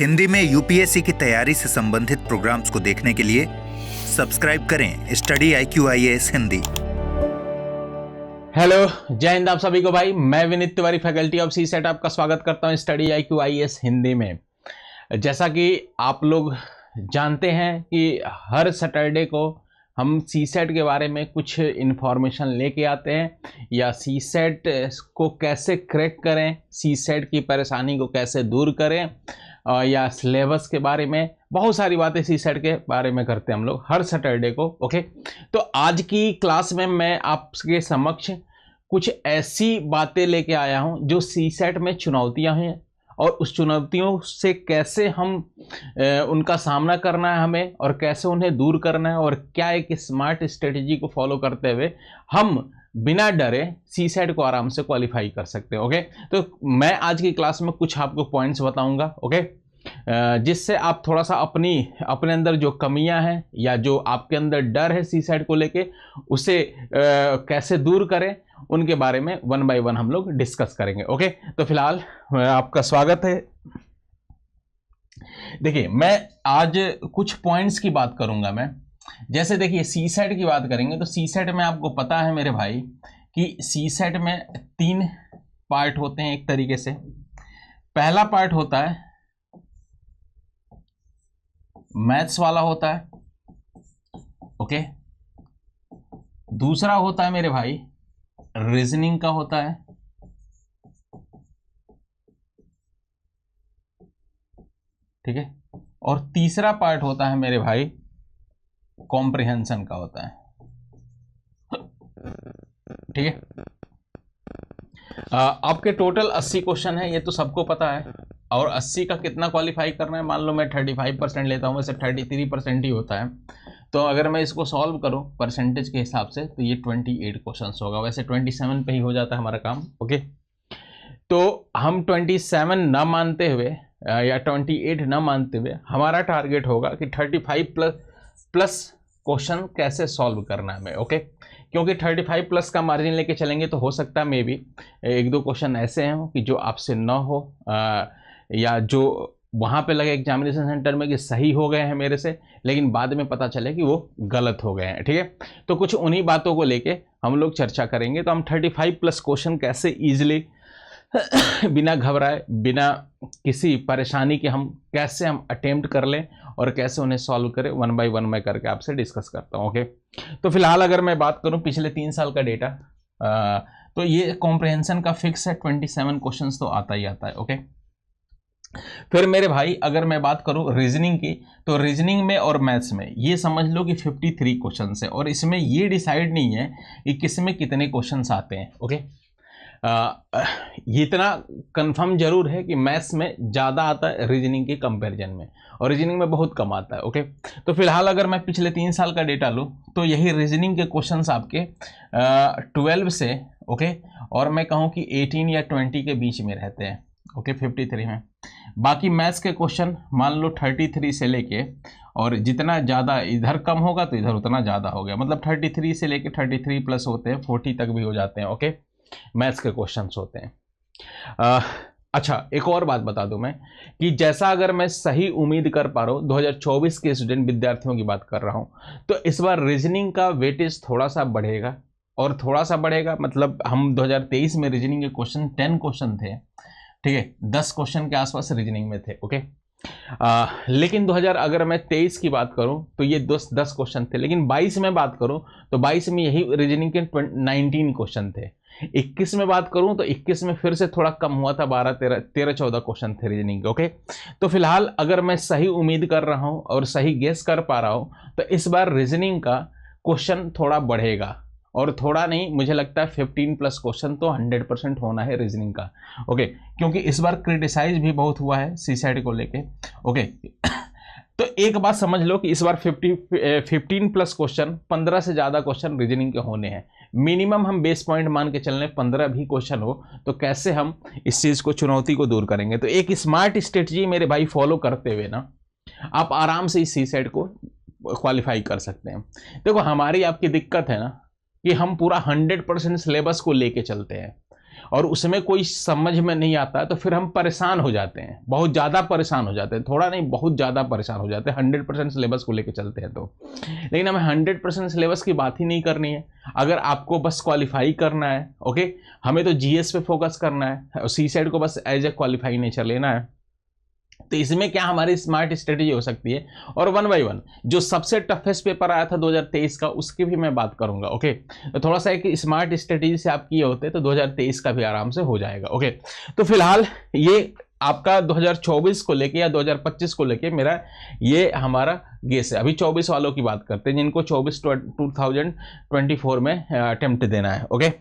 हिंदी में यूपीएससी की तैयारी से संबंधित प्रोग्राम्स को देखने के लिए सब्सक्राइब करें study IQ IAS Hindi. Hello, जय हिंद आप सभी को भाई। मैं Vineet Tiwari, faculty of CSAT, आपका स्वागत करता हूं स्टडी IQ IAS हिंदी में। जैसा कि आप लोग जानते हैं कि हर सैटरडे को हम सीसेट के बारे में कुछ इन्फॉर्मेशन लेके आते हैं, या सीसेट को कैसे क्रैक करें, सीसेट की परेशानी को कैसे दूर करें, या सिलेबस के बारे में बहुत सारी बातें सीसेट के बारे में करते हैं हम लोग हर सैटरडे को। ओके, तो आज की क्लास में मैं आपके समक्ष कुछ ऐसी बातें लेके आया हूं जो सीसेट में चुनौतियां हैं, और उस चुनौतियों से कैसे हम उनका सामना करना है हमें, और कैसे उन्हें दूर करना है, और क्या एक स्मार्ट स्ट्रेटेजी को फॉलो करते हुए हम बिना डरे सीसेट को आराम से क्वालिफाई कर सकते हैं। ओके, तो मैं आज की क्लास में कुछ आपको पॉइंट्स बताऊंगा, ओके, जिससे आप थोड़ा सा अपने अंदर जो कमियां हैं या जो आपके अंदर डर है सीसेट को लेके, उसे कैसे दूर करें, उनके बारे में वन बाय वन हम लोग डिस्कस करेंगे। ओके, तो फिलहाल आपका स्वागत है। देखिए, मैं आज कुछ पॉइंट्स की बात करूंगा। मैं जैसे देखिए सीसेट की बात करेंगे तो सीसेट में आपको पता है मेरे भाई कि सीसेट में 3 पार्ट होते हैं एक तरीके से। पहला पार्ट होता है मैथ्स वाला होता है, ओके। दूसरा होता है मेरे भाई रीजनिंग का होता है, ठीक है। और तीसरा पार्ट होता है मेरे भाई कॉम्प्रिहेंशन का होता है, ठीक है। आपके टोटल 80 क्वेश्चन है, ये तो सबको पता है। और 80 का कितना क्वालिफाई करना है, मान लो मैं 35% लेता हूँ, वैसे 33% ही होता है। तो अगर मैं इसको सॉल्व करूँ परसेंटेज के हिसाब से तो ये 28 क्वेश्चन होगा। वैसे 27 पे ही हो जाता है हमारा काम, ओके। तो हम 27 ना मानते हुए या 28 ना मानते हुए हमारा टारगेट होगा कि 35 प्लस क्वेश्चन कैसे सॉल्व करना है हमें, ओके। क्योंकि 35 प्लस का मार्जिन लेके चलेंगे तो हो सकता है मे बी 1-2 क्वेश्चन ऐसे हों कि जो आपसे ना हो, या जो वहाँ पे लगे एग्जामिनेशन सेंटर में कि सही हो गए हैं मेरे से, लेकिन बाद में पता चले कि वो गलत हो गए हैं, ठीक है। तो कुछ उन्हीं बातों को लेके हम लोग चर्चा करेंगे। तो हम 35 प्लस क्वेश्चन कैसे ईजिली बिना घबराए, बिना किसी परेशानी के हम कैसे अटेम्प्ट कर लें और कैसे उन्हें सॉल्व करें, वन बाय वन मैं करके आपसे डिस्कस करता हूँ, ओके। तो फिलहाल अगर मैं बात करूँ पिछले 3 साल का डेटा, तो ये कॉम्प्रिहेंशन का फिक्स है, 27 क्वेश्चन तो आता ही आता है, ओके। फिर मेरे भाई अगर मैं बात करूं रीजनिंग की, तो रीजनिंग में और मैथ्स में ये समझ लो कि 53 क्वेश्चन है, और इसमें ये डिसाइड नहीं है कि किस में कितने क्वेश्चन आते हैं, ओके। ये इतना कंफर्म जरूर है कि मैथ्स में ज़्यादा आता है रीजनिंग के कंपैरिजन में, और रीजनिंग में बहुत कम आता है, ओके। तो फिलहाल अगर मैं पिछले 3 साल का डेटा लूँ तो यही रीजनिंग के क्वेश्चंस आपके 12 से, ओके, और मैं कहूँ कि 18 या 20 के बीच में रहते हैं, ओके, 53 में। बाकी मैथ्स के क्वेश्चन मान लो 33 से लेके, और जितना ज़्यादा इधर कम होगा तो इधर उतना ज़्यादा हो गया, मतलब 33 से लेके 33 प्लस होते हैं, 40 तक भी हो जाते हैं, ओके, मैथ्स के क्वेश्चंस होते हैं। अच्छा, एक और बात बता दूं मैं कि जैसा अगर मैं सही उम्मीद कर पा रहा हूँ, 2024 के स्टूडेंट विद्यार्थियों की बात कर रहा हूँ, तो इस बार रीजनिंग का वेटेज थोड़ा सा बढ़ेगा। और थोड़ा सा बढ़ेगा मतलब हम 2023 में रीजनिंग के क्वेश्चन 10 क्वेश्चन थे, ठीक है, 10 क्वेश्चन के आसपास रीजनिंग में थे, ओके। लेकिन अगर मैं 23 की बात करूं तो ये 10 क्वेश्चन थे, लेकिन 22 में बात करूं तो 22 में यही रीजनिंग के 19 क्वेश्चन थे। 21 में बात करूं तो 21 में फिर से थोड़ा कम हुआ था, 13-14 क्वेश्चन थे रीजनिंग के, ओके। तो फिलहाल अगर मैं सही उम्मीद कर रहा हूं और सही गेस कर पा रहा हूं तो इस बार रीजनिंग का क्वेश्चन थोड़ा बढ़ेगा, और थोड़ा नहीं, मुझे लगता है 15 प्लस क्वेश्चन तो 100% होना है रीजनिंग का, ओके। क्योंकि इस बार क्रिटिसाइज भी बहुत हुआ है सीसेट को लेके, ओके। तो एक बात समझ लो कि इस बार 15 प्लस क्वेश्चन, 15 से ज़्यादा क्वेश्चन रीजनिंग के होने हैं। मिनिमम हम बेस पॉइंट मान के चल रहे हैं 15 भी क्वेश्चन हो, तो कैसे हम इस चीज़ को, चुनौती को दूर करेंगे। तो एक स्मार्ट स्ट्रेटजी मेरे भाई फॉलो करते हुए ना आप आराम से इस सीसेट को क्वालिफाई कर सकते हैं। देखो, हमारी आपकी दिक्कत है ना कि हम पूरा 100% सिलेबस को लेके चलते हैं, और उसमें कोई समझ में नहीं आता है तो फिर हम परेशान हो जाते हैं, बहुत ज़्यादा परेशान हो जाते हैं, थोड़ा नहीं बहुत ज़्यादा परेशान हो जाते हैं 100% सिलेबस को लेकर चलते हैं तो। लेकिन हमें 100% सिलेबस की बात ही नहीं करनी है। अगर आपको बस क्वालिफाई करना है, ओके, हमें तो जीएस पे फोकस करना है और सी साइड को बस एज ए क्वालिफाई नेचर लेना है, तो इसमें क्या हमारी स्मार्ट स्ट्रेटेजी हो सकती है। और 1 बाय 1 जो सबसे टफेस्ट पेपर आया था 2023 का, उसकी भी मैं बात करूंगा। ओके, तो थोड़ा सा एक स्मार्ट स्ट्रेटेजी से आप किए होते तो 2023 का भी आराम से हो जाएगा। ओके, तो फिलहाल ये आपका 2024 को लेके या 2025 को लेके मेरा ये हमारा गेस है। अभी 24 वालों की बात करते हैं जिनको 2024 में अटेम्प्ट देना है। ओके,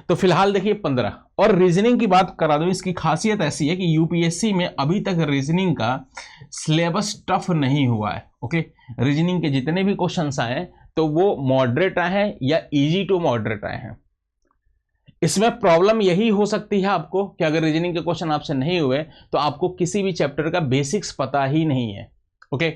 तो फिलहाल देखिए 15। और रीजनिंग की बात करा दूं, इसकी खासियत ऐसी है कि यूपीएससी में अभी तक रीजनिंग का सिलेबस टफ नहीं हुआ है। ओके, रीजनिंग के जितने भी क्वेश्चंस आए हैं तो वो मॉडरेट आए हैं या इजी टू मॉडरेट आए हैं। इसमें प्रॉब्लम यही हो सकती है आपको कि अगर रीजनिंग के क्वेश्चन आपसे नहीं हुए तो आपको किसी भी चैप्टर का बेसिक्स पता ही नहीं है। ओके,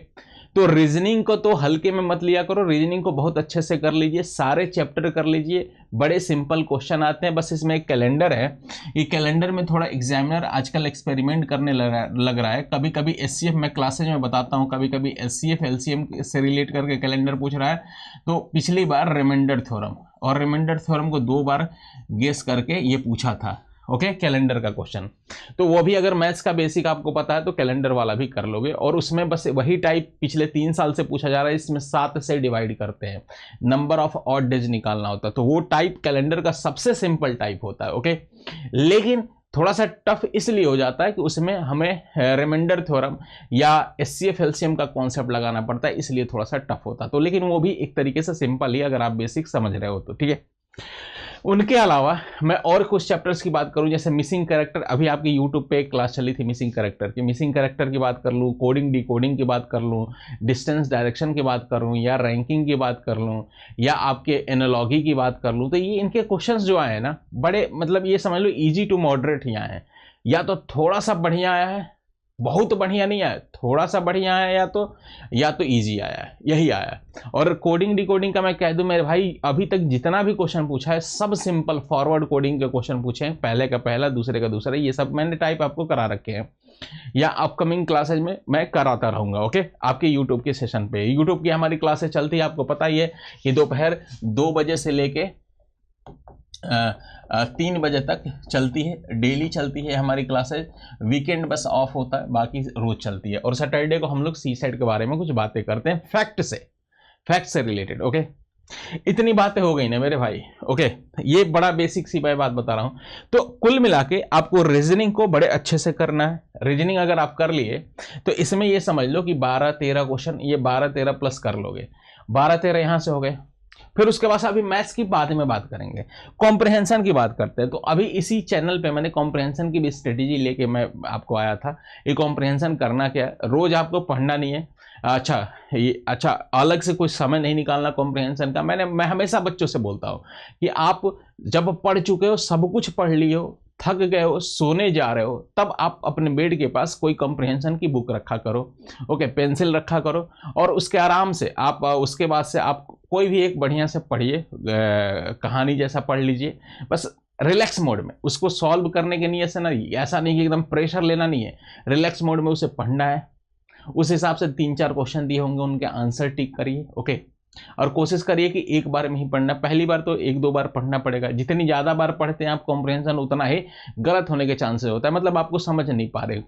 तो रीजनिंग को तो हल्के में मत लिया करो, रीजनिंग को बहुत अच्छे से कर लीजिए, सारे चैप्टर कर लीजिए, बड़े सिंपल क्वेश्चन आते हैं। बस इसमें एक कैलेंडर है, ये कैलेंडर में थोड़ा एग्जामिनर आजकल एक्सपेरिमेंट करने लग रहा है। कभी कभी एससीएफ, मैं क्लासेज में बताता हूँ, कभी कभी एससीएफ एलसीएम से रिलेट करके कैलेंडर पूछ रहा है। तो पिछली बार रिमाइंडर थ्योरम और रिमाइंडर थ्योरम को 2 बार गेस करके ये पूछा था। ओके, कैलेंडर का क्वेश्चन, तो वो भी अगर मैथ्स का बेसिक आपको पता है तो कैलेंडर वाला भी कर लोगे। और उसमें बस वही टाइप पिछले 3 साल से पूछा जा रहा है, इसमें 7 से डिवाइड करते हैं, नंबर ऑफ ऑड डेज निकालना होता है, तो वो टाइप कैलेंडर का सबसे सिंपल टाइप होता है। ओके, लेकिन थोड़ा सा टफ इसलिए हो जाता है कि उसमें हमें रिमाइंडर थ्योरम या एचसीएफ एलसीएम का कॉन्सेप्ट लगाना पड़ता है, इसलिए थोड़ा सा टफ होता है। तो लेकिन वो भी एक तरीके से सिंपल ही अगर आप बेसिक समझ रहे हो तो, ठीक है। उनके अलावा मैं और कुछ चैप्टर्स की बात करूं, जैसे मिसिंग कैरेक्टर, अभी आपकी यूट्यूब पे एक क्लास चली थी मिसिंग कैरेक्टर की बात कर लूं, कोडिंग डिकोडिंग की बात कर लूं, डिस्टेंस डायरेक्शन की बात कर लूं, या रैंकिंग की बात कर लूं, या आपके एनालॉगी की बात कर लूं, तो ये इनके क्वेश्चंस जो आए हैं ना, बड़े मतलब ये समझ लो इजी टू मॉडरेट ही आए हैं। या तो थोड़ा सा बढ़िया आया है, बहुत बढ़िया नहीं आया, थोड़ा सा बढ़िया आया, या तो इजी आया है, यही आया है। और कोडिंग डिकोडिंग का मैं कह दूं मेरे भाई, अभी तक जितना भी क्वेश्चन पूछा है सब सिंपल फॉरवर्ड कोडिंग के क्वेश्चन पूछे हैं, पहले का पहला, दूसरे का दूसरा, ये सब मैंने टाइप आपको करा रखे हैं या अपकमिंग क्लासेज में मैं कराता रहूंगा। ओके, आपके यूट्यूब के सेशन पे, यूट्यूब की हमारी क्लासेज चलती है, आपको पता ही है कि दोपहर 2 बजे से लेके 3 बजे तक चलती है, डेली चलती है हमारी क्लासेज। वीकेंड बस ऑफ होता है, बाकी रोज चलती है। और सैटरडे को हम लोग सी साइड के बारे में कुछ बातें करते हैं, फैक्ट से रिलेटेड। ओके, इतनी बातें हो गई ना मेरे भाई। ओके, ये बड़ा बेसिक सी बात बता रहा हूं। तो कुल मिला के आपको रीजनिंग को बड़े अच्छे से करना है। रीजनिंग अगर आप कर लिए तो इसमें ये समझ लो कि 12-13 क्वेश्चन, ये 12-13 प्लस कर लोगे, 12-13 यहां से हो गए। फिर उसके बाद अभी मैथ्स की बाद में बात करेंगे, कॉम्प्रहेंशन की बात करते हैं। तो अभी इसी चैनल पे मैंने कॉम्प्रहेंशन की भी स्ट्रेटेजी लेके मैं आपको आया था। ये कॉम्प्रहेंशन करना क्या है, रोज आपको पढ़ना नहीं है। अच्छा अलग से कोई समय नहीं निकालना कॉम्प्रहेंशन का। मैं हमेशा बच्चों से बोलता हूँ कि आप जब पढ़ चुके हो, सब कुछ पढ़ लिए हो, थक गए हो, सोने जा रहे हो, तब आप अपने बेड के पास कोई कॉम्प्रहेंशन की बुक रखा करो। ओके, पेंसिल रखा करो, और उसके आराम से आप उसके बाद से आप कोई भी एक बढ़िया से पढ़िए, कहानी जैसा पढ़ लीजिए, बस रिलैक्स मोड में। उसको सॉल्व करने के नियत से ना, ऐसा नहीं कि एकदम प्रेशर लेना नहीं है, रिलैक्स मोड में उसे पढ़ना है। उस हिसाब से 3-4 क्वेश्चन दिए होंगे, उनके आंसर टिक करिए। ओके, और कोशिश करिए कि एक बार में ही पढ़ना, पहली बार तो 1-2 बार पढ़ना पड़ेगा। जितनी ज़्यादा बार पढ़ते हैं आप कॉम्प्रहेंशन, उतना ही गलत होने के चांसेस होता है, मतलब आपको समझ नहीं पा रहे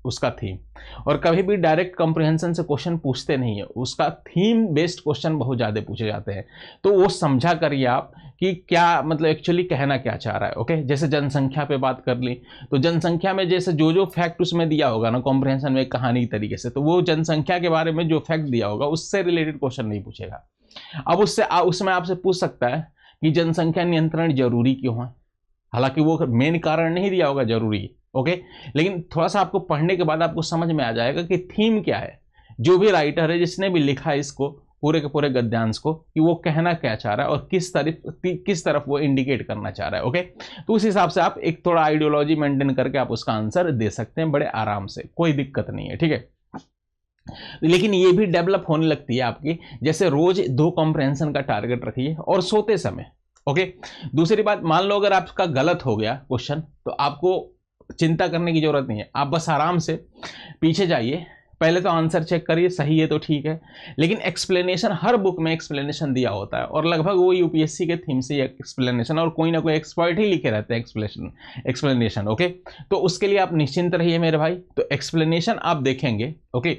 उसका थीम। और कभी भी डायरेक्ट कॉम्प्रहेंशन से क्वेश्चन पूछते नहीं है, उसका थीम बेस्ड क्वेश्चन बहुत ज़्यादा पूछे जाते हैं। तो वो समझा करिए आप कि क्या मतलब एक्चुअली कहना क्या चाह रहा है। ओके, जैसे जनसंख्या पे बात कर ली, तो जनसंख्या में जैसे जो फैक्ट उसमें दिया होगा ना कॉम्प्रहेंशन में, एक कहानी तरीके से, तो वो जनसंख्या के बारे में जो फैक्ट दिया होगा उससे रिलेटेड क्वेश्चन नहीं पूछेगा। अब उसमें आपसे पूछ सकता है कि जनसंख्या नियंत्रण जरूरी क्यों है, हालांकि वो मेन कारण नहीं दिया होगा जरूरी। ओके, लेकिन थोड़ा सा आपको पढ़ने के बाद आपको समझ में आ जाएगा कि थीम क्या है, जो भी राइटर है जिसने भी लिखा है इसको पूरे के पूरे गद्यांश को, कि वो कहना क्या चाह रहा है और किस तरफ वो इंडिकेट करना चाह रहा है। ओके, तो उस हिसाब से आप एक थोड़ा आइडियोलॉजी मेंटेन करके आप उसका आंसर दे सकते हैं बड़े आराम से, कोई दिक्कत नहीं है, ठीक है। लेकिन ये भी डेवलप होने लगती है आपकी, जैसे रोज 2 कॉम्प्रहेंशन का टारगेट रखिए, और सोते समय ओके। दूसरी बात, मान लो अगर आपका गलत हो गया क्वेश्चन, तो आपको चिंता करने की जरूरत नहीं है, आप बस आराम से पीछे जाइए, पहले तो आंसर चेक करिए, सही है तो ठीक है, लेकिन एक्सप्लेनेशन हर बुक में एक्सप्लेनेशन दिया होता है, और लगभग वो यूपीएससी के थीम से एक्सप्लेनेशन, और कोई ना कोई एक्सपर्ट ही लिखे रहते हैं एक्सप्लेनेशन। ओके, तो उसके लिए आप निश्चिंत रहिए मेरे भाई। तो एक्सप्लेनेशन आप देखेंगे, ओके,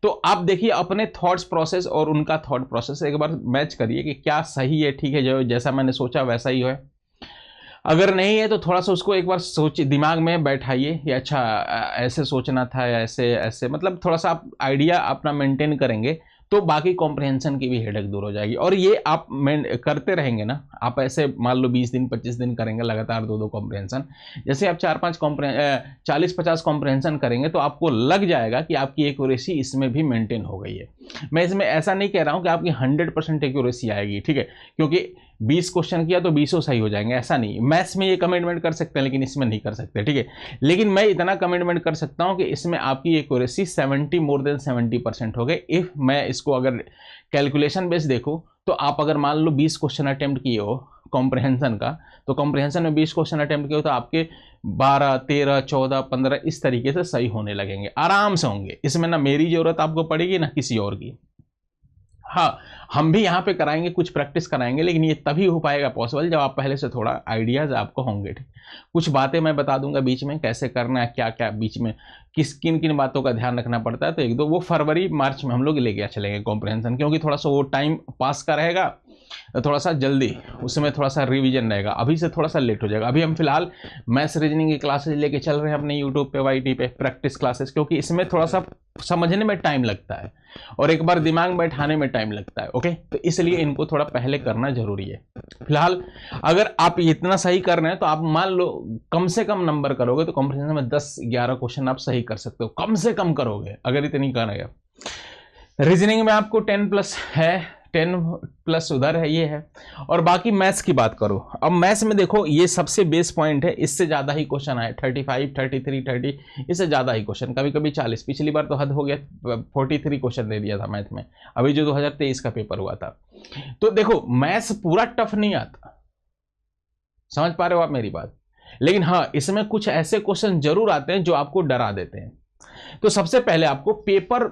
तो आप देखिए अपने थॉट्स प्रोसेस और उनका थॉट प्रोसेस एक बार मैच करिए कि क्या सही है, ठीक है, जो जैसा मैंने सोचा वैसा ही है। अगर नहीं है तो थोड़ा सा उसको एक बार सोचिए, दिमाग में बैठाइए, या अच्छा ऐसे सोचना था या ऐसे ऐसे, मतलब थोड़ा सा आप आइडिया अपना मेंटेन करेंगे तो बाकी कॉम्प्रहेंशन की भी हेडेक दूर हो जाएगी। और ये आप करते रहेंगे ना, आप ऐसे मान लो 20 दिन 25 दिन करेंगे लगातार 2-2 कॉम्प्रहेंशन, जैसे आप 4-5 40-50 कॉम्प्रहेंशन करेंगे तो आपको लग जाएगा कि आपकी एक्यूरेसी इसमें भी मेंटेन हो गई है। मैं इसमें ऐसा नहीं कह रहा हूँ कि आपकी 100% एक्यूरेसी आएगी, ठीक है, क्योंकि 20 क्वेश्चन किया तो 20 सही हो जाएंगे, ऐसा नहीं। मैथ्स में ये कमिटमेंट कर सकते हैं लेकिन इसमें नहीं कर सकते, ठीक है। लेकिन मैं इतना कमिटमेंट कर सकता हूं कि इसमें आपकी एक्यूरेसी 70 मोर देन 70% हो गए। इफ मैं इसको अगर कैलकुलेशन बेस देखूं तो आप अगर मान लो 20 क्वेश्चन अटेम्प्ट किए हो कॉम्प्रहेंशन का, तो कॉम्प्रहेंशन में 20 क्वेश्चन अटेम्प्ट किए हो तो आपके 12, 13, 14, 15 इस तरीके से सही होने लगेंगे, आराम से होंगे। इसमें ना मेरी जरूरत आपको पड़ेगी ना किसी और की। हाँ, हम भी यहाँ पे कराएंगे, कुछ प्रैक्टिस कराएंगे, लेकिन ये तभी हो पाएगा पॉसिबल जब आप पहले से थोड़ा आइडियाज आपको होंगे, ठीक। कुछ बातें मैं बता दूंगा बीच में, कैसे करना है, क्या क्या बीच में किन किन बातों का ध्यान रखना पड़ता है, तो एक दो वो फरवरी मार्च में हम लोग लेके चलेंगे कॉम्प्रहेंशन, क्योंकि थोड़ा सा वो टाइम पास का रहेगा, थोड़ा सा जल्दी उसमें थोड़ा सा रिवीजन रहेगा, अभी से थोड़ा सा लेट हो जाएगा। अभी हम फिलहाल मैथ्स रीजनिंग की क्लासेज लेके चल रहे हैं अपने यूट्यूब पे, वाईटी पे प्रैक्टिस क्लासेस, क्योंकि इसमें थोड़ा सा समझने में टाइम लगता है और एक बार दिमाग में बैठाने में टाइम लगता है, ओके, तो इसलिए इनको थोड़ा पहले करना जरूरी है। फिलहाल अगर आप इतना सही कर रहे हैं तो आप मान लो कम से कम नंबर करोगे तो कॉम्प्रहेंशन में 10-11 क्वेश्चन आप सही कर सकते हो, कम से कम करोगे अगर इतनी करेंगे। रीजनिंग में आपको 10+ है, 10+ उधर है, ये है। और बाकी मैथ्स की बात करो, अब मैथ्स में देखो ये सबसे बेस पॉइंट है, इससे ज़्यादा ही क्वेश्चन आए 35, 33, 30, इससे ज़्यादा ही क्वेश्चन, कभी कभी 40। पिछली बार तो हद हो गया, 43 क्वेश्चन दे दिया था मैथ में, अभी जो 2023 का पेपर हुआ था। तो देखो मैथ्स पूरा टफ नहीं आता, समझ पा रहे हो आप मेरी बात, लेकिन हाँ इसमें कुछ ऐसे क्वेश्चन जरूर आते हैं जो आपको डरा देते हैं। तो सबसे पहले आपको पेपर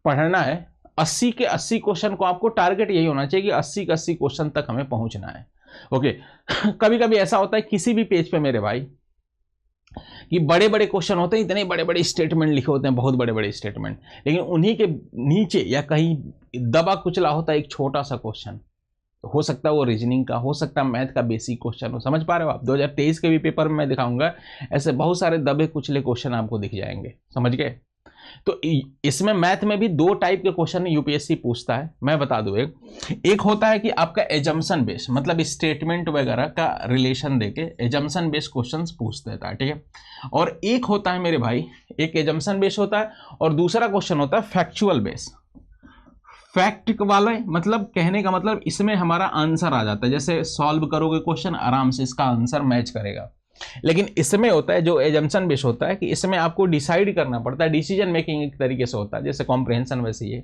पढ़ना है, 80 के 80 क्वेश्चन को आपको टारगेट यही होना चाहिए कि 80 के 80 क्वेश्चन तक हमें पहुंचना है, ओके। कभी कभी ऐसा होता है किसी भी पेज पे मेरे भाई कि बड़े बड़े क्वेश्चन होते हैं, इतने बड़े बड़े स्टेटमेंट लिखे होते हैं, बहुत बड़े बड़े स्टेटमेंट, लेकिन उन्हीं के नीचे या कहीं दबा कुचला होता है एक छोटा सा क्वेश्चन, हो सकता है वो रीजनिंग का, हो सकता है मैथ का बेसिक क्वेश्चन हो, समझ पा रहे हो आप। 2023 के भी पेपर में मैं दिखाऊंगा, ऐसे बहुत सारे दबे कुचले क्वेश्चन आपको दिख जाएंगे, समझ गए। तो इसमें मैथ में भी 2 टाइप के क्वेश्चन यूपीएससी पूछता है, मैं बता दूं। एक होता है कि आपका एजम्पशन बेस, मतलब स्टेटमेंट वगैरह का रिलेशन देके एजम्पशन बेस क्वेश्चंस पूछ देता है, ठीक है। और एक होता है मेरे भाई, एक एजम्पशन बेस होता है और दूसरा क्वेश्चन होता है फैक्चुअल बेस। फैक्ट वाला मतलब कहने का मतलब इसमें हमारा आंसर आ जाता है, जैसे सॉल्व करोगे क्वेश्चन आराम से इसका आंसर मैच करेगा। लेकिन इसमें होता है जो एजम्पशन बेस होता है कि इसमें आपको डिसाइड करना पड़ता है, डिसीजन मेकिंग एक तरीके से होता है, जैसे कॉम्प्रहेंशन वैसे ही है,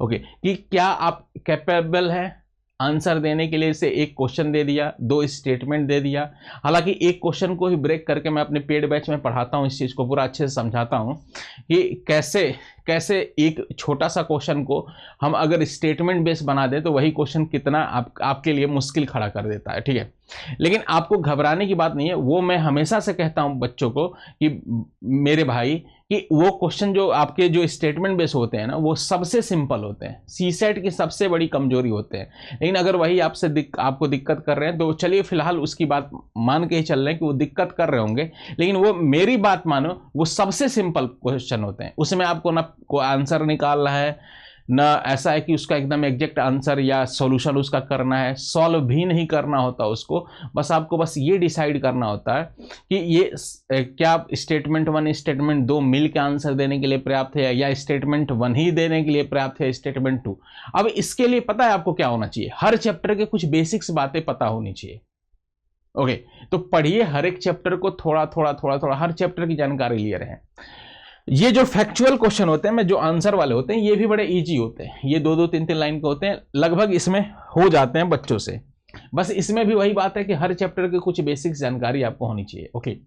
ओके, कि क्या आप कैपेबल है आंसर देने के लिए। से एक क्वेश्चन दे दिया, 2 स्टेटमेंट दे दिया। हालांकि एक क्वेश्चन को ही ब्रेक करके मैं अपने पेड बैच में पढ़ाता हूं, इस चीज़ को पूरा अच्छे से समझाता हूं कि कैसे एक छोटा सा क्वेश्चन को हम अगर स्टेटमेंट बेस बना दें तो वही क्वेश्चन कितना आपके लिए मुश्किल खड़ा कर देता है, ठीक है। लेकिन आपको घबराने की बात नहीं है, वो मैं हमेशा से कहता हूं बच्चों को कि मेरे भाई कि वो क्वेश्चन जो आपके जो स्टेटमेंट बेस होते हैं ना, वो सबसे सिंपल होते हैं, सीसेट की सबसे बड़ी कमजोरी होते हैं। लेकिन अगर वही आपको दिक्कत कर रहे हैं तो चलिए फिलहाल उसकी बात मान के ही चल रहे हैं कि वो दिक्कत कर रहे होंगे, लेकिन वो मेरी बात मानो, वो सबसे सिंपल क्वेश्चन होते हैं। उसमें आपको ना को आंसर निकालना है, ना ऐसा है कि उसका एकदम एग्जैक्ट आंसर या सॉल्यूशन उसका करना है, सॉल्व भी नहीं करना होता उसको, बस आपको बस ये डिसाइड करना होता है कि ये क्या स्टेटमेंट 1 स्टेटमेंट 2 मिल के आंसर देने के लिए पर्याप्त है या स्टेटमेंट 1 ही देने के लिए पर्याप्त है, स्टेटमेंट 2। अब इसके लिए पता है आपको क्या होना चाहिए, हर चैप्टर के कुछ बेसिक्स बातें पता होनी चाहिए, ओके। तो पढ़िए हर एक चैप्टर को थोड़ा थोड़ा हर चैप्टर की जानकारी लिए रहें। ये जो फैक्चुअल क्वेश्चन होते हैं, जो आंसर वाले होते हैं, ये भी बड़े इजी होते हैं, ये 2-2, 3-3 लाइन के होते हैं, लगभग इसमें हो जाते हैं बच्चों से। बस इसमें भी वही बात है कि हर चैप्टर की कुछ बेसिक जानकारी आपको होनी चाहिए। ओके,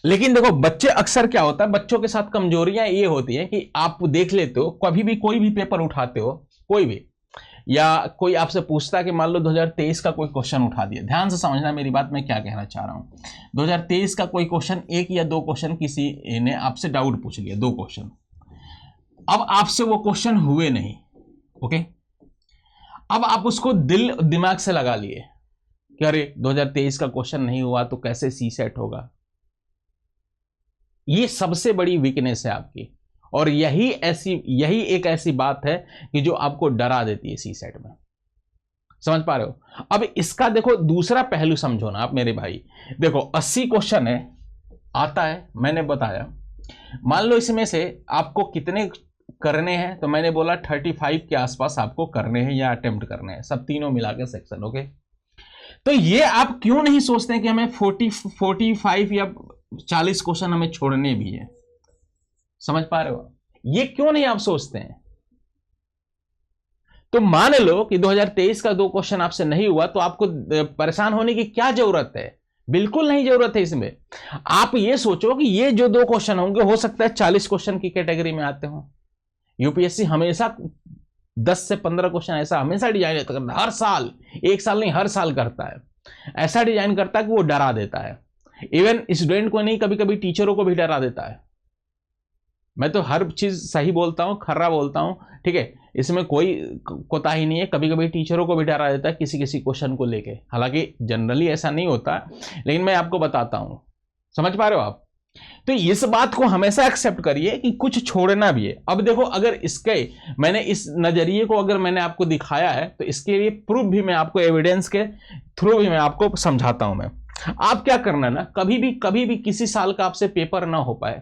लेकिन देखो बच्चे अक्सर क्या होता है, बच्चों के साथ कमजोरियां ये होती हैं कि आप देख लेते हो कभी भी कोई भी पेपर उठाते हो, कोई भी, या कोई आपसे पूछता है कि मान लो 2023 का कोई क्वेश्चन उठा दिया, ध्यान से समझना मेरी बात, मैं क्या कहना चाह रहा हूं। 2023 का कोई क्वेश्चन, एक या दो क्वेश्चन किसी ने आपसे डाउट पूछ लिया, 2 क्वेश्चन, अब आपसे वो क्वेश्चन हुए नहीं। ओके, अब आप उसको दिल दिमाग से लगा लिए कि अरे 2023 का क्वेश्चन नहीं हुआ तो कैसे सी सेट होगा। ये सबसे बड़ी वीकनेस है आपकी, और यही एक ऐसी बात है कि जो आपको डरा देती है सी सेट में। समझ पा रहे हो? अब इसका देखो दूसरा पहलू समझो ना आप मेरे भाई। देखो 80 क्वेश्चन है, आता है, मैंने बताया, मान लो इसमें से आपको कितने करने हैं, तो मैंने बोला 35 के आसपास आपको करने हैं या अटेम्प्ट करने हैं, सब तीनों मिला के सेक्शन। ओके, तो ये आप क्यों नहीं सोचते हैं कि हमें 45 या 40 क्वेश्चन हमें छोड़ने भी है? समझ पा रहे हो? ये क्यों नहीं आप सोचते हैं? तो मान लो कि 2023 का 2 क्वेश्चन आपसे नहीं हुआ तो आपको परेशान होने की क्या जरूरत है? बिल्कुल नहीं जरूरत है इसमें। आप ये सोचो कि ये जो 2 क्वेश्चन होंगे, हो सकता है 40 क्वेश्चन की कैटेगरी में आते हो। यूपीएससी हमेशा 10 से 15 क्वेश्चन ऐसा हमेशा डिजाइन करता है, हर साल, एक साल नहीं हर साल करता है, ऐसा डिजाइन करता है कि वो डरा देता है। इवन स्टूडेंट को नहीं, कभी कभी टीचरों को भी डरा देता है। मैं तो हर चीज सही बोलता हूं, खर्रा बोलता हूं, ठीक है, इसमें कोई कोताही नहीं है। कभी कभी टीचरों को भी डरा देता है किसी किसी क्वेश्चन को लेके, हालांकि जनरली ऐसा नहीं होता, लेकिन मैं आपको बताता हूं। समझ पा रहे हो आप? तो इस बात को हमेशा एक्सेप्ट करिए कि कुछ छोड़ना भी है। अब देखो, अगर इसके मैंने इस नजरिए को अगर मैंने आपको दिखाया है तो इसके लिए प्रूफ भी मैं आपको, एविडेंस के थ्रू भी मैं आपको समझाता हूं। मैं आप क्या करना ना, कभी भी किसी साल का आपसे पेपर ना हो पाए,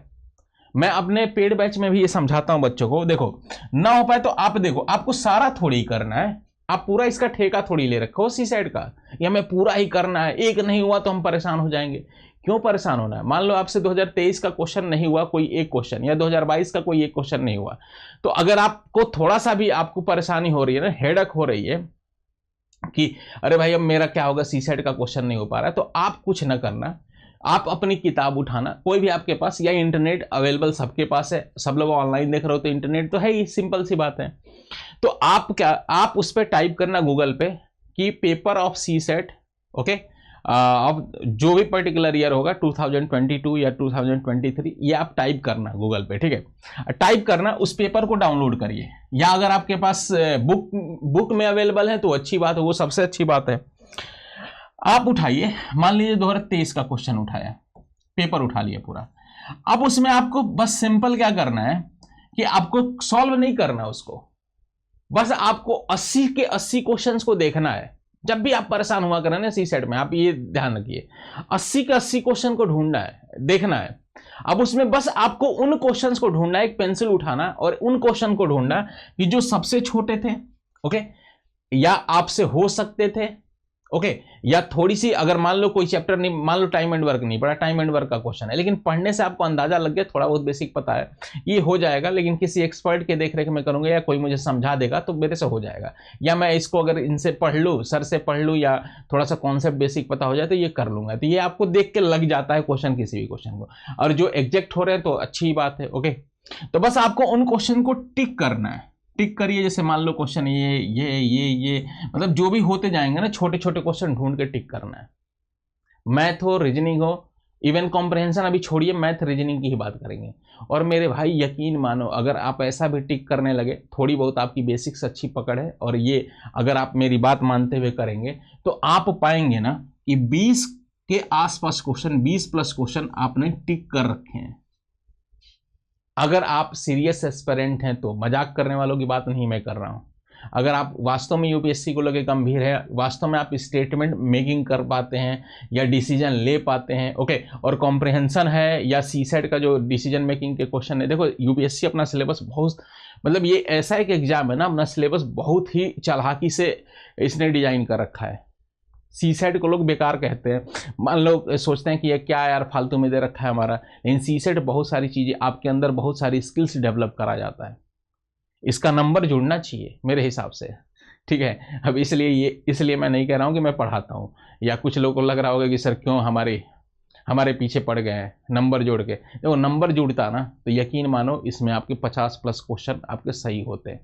मैं अपने पेड बैच में भी ये समझाता हूं बच्चों को, देखो ना हो पाए तो आप देखो, आपको सारा थोड़ी करना है, आप पूरा इसका ठेका थोड़ी ले रखो सी सेट का, या हमें पूरा ही करना है, एक नहीं हुआ तो हम परेशान हो जाएंगे। क्यों परेशान होना है? मान लो आपसे 2023 का क्वेश्चन नहीं हुआ कोई एक क्वेश्चन, या 2022 का कोई एक क्वेश्चन नहीं हुआ, तो अगर आपको थोड़ा सा भी आपको परेशानी हो रही है ना, हेडक हो रही है कि अरे भाई अब मेरा क्या होगा, सी सेट का क्वेश्चन नहीं हो पा रहा है, तो आप कुछ ना करना, आप अपनी किताब उठाना, कोई भी आपके पास, या इंटरनेट अवेलेबल सबके पास है, सब लोग ऑनलाइन देख रहे हो तो इंटरनेट तो है ही, सिंपल सी बात है। तो आप उस पर टाइप करना गूगल पे कि paper of CSAT, okay, अब जो भी पर्टिकुलर ईयर होगा 2022 या 2023, ये आप टाइप करना गूगल पे, ठीक है, टाइप करना, उस पेपर को डाउनलोड करिए, या अगर आपके पास बुक में अवेलेबल है तो अच्छी बात है, वो सबसे अच्छी बात है। आप उठाइए, मान लीजिए 2023 का क्वेश्चन उठाया, पेपर उठा लिया पूरा, अब उसमें आपको बस सिंपल क्या करना है कि आपको सॉल्व नहीं करना उसको, बस आपको 80 के 80 क्वेश्चंस को देखना है। जब भी आप परेशान हुआ करें ना सी सेट में, आप ये ध्यान रखिए, 80 के 80 क्वेश्चन को ढूंढना है, देखना है। अब उसमें बस आपको उन क्वेश्चंस को ढूंढना है, एक पेंसिल उठाना और उन क्वेश्चन को ढूंढना कि जो सबसे छोटे थे, ओके, या आपसे हो सकते थे, ओके, या थोड़ी सी, अगर मान लो कोई चैप्टर नहीं, मान लो टाइम एंड वर्क नहीं पढ़ा, टाइम एंड वर्क का क्वेश्चन है, लेकिन पढ़ने से आपको अंदाजा लग गया, थोड़ा बहुत बेसिक पता है, ये हो जाएगा, लेकिन किसी एक्सपर्ट के देख रेख में करूंगा या कोई मुझे समझा देगा तो मेरे से हो जाएगा, या मैं इसको अगर इनसे पढ़ लूँ, सर से पढ़ लूँ, या थोड़ा सा कॉन्सेप्ट बेसिक पता हो जाए तो ये कर लूंगा। तो ये आपको देख के लग जाता है क्वेश्चन, किसी भी क्वेश्चन को, और जो एग्जैक्ट हो रहे हैं तो अच्छी बात है। ओके, तो बस आपको उन क्वेश्चन को टिक करना है, टिक करिए, जैसे मान लो क्वेश्चन ये मतलब जो भी होते जाएंगे ना, छोटे छोटे क्वेश्चन ढूंढ के टिक करना है। मैथ हो, रीजनिंग हो, इवन कॉम्प्रहेंशन अभी छोड़िए, मैथ रीजनिंग की ही बात करेंगे। और मेरे भाई यकीन मानो, अगर आप ऐसा भी टिक करने लगे, थोड़ी बहुत आपकी बेसिक्स अच्छी पकड़ है, और ये अगर आप मेरी बात मानते हुए करेंगे तो आप पाएंगे ना कि 20 के आसपास क्वेश्चन, 20 प्लस क्वेश्चन आपने टिक कर रखे हैं। अगर आप सीरियस एस्पिरेंट हैं तो, मजाक करने वालों की बात नहीं मैं कर रहा हूं, अगर आप वास्तव में यूपीएससी को लेकर गंभीर है, वास्तव में आप स्टेटमेंट मेकिंग कर पाते हैं या डिसीजन ले पाते हैं, ओके, और कॉम्प्रहेंशन है या सीसेट का जो डिसीजन मेकिंग के क्वेश्चन है, देखो यूपीएससी अपना सिलेबस बहुत, मतलब ये ऐसा एक एग्जाम है ना, अपना सिलेबस बहुत ही चालाकी से इसने डिजाइन कर रखा है। सी सेट को लोग बेकार कहते हैं, मान लो सोचते हैं कि ये क्या यार फालतू में दे रखा है हमारा, लेकिन सी सेट बहुत सारी चीज़ें, आपके अंदर बहुत सारी स्किल्स डेवलप करा जाता है। इसका नंबर जुड़ना चाहिए मेरे हिसाब से, ठीक है। अब इसलिए मैं नहीं कह रहा हूँ कि मैं पढ़ाता हूँ, या कुछ लोगों को लग रहा होगा कि सर क्यों हमारे पीछे पड़ गए हैं नंबर जोड़ के। देखो नंबर जुड़ता ना तो यकीन मानो इसमें आपके 50+ क्वेश्चन आपके सही होते हैं।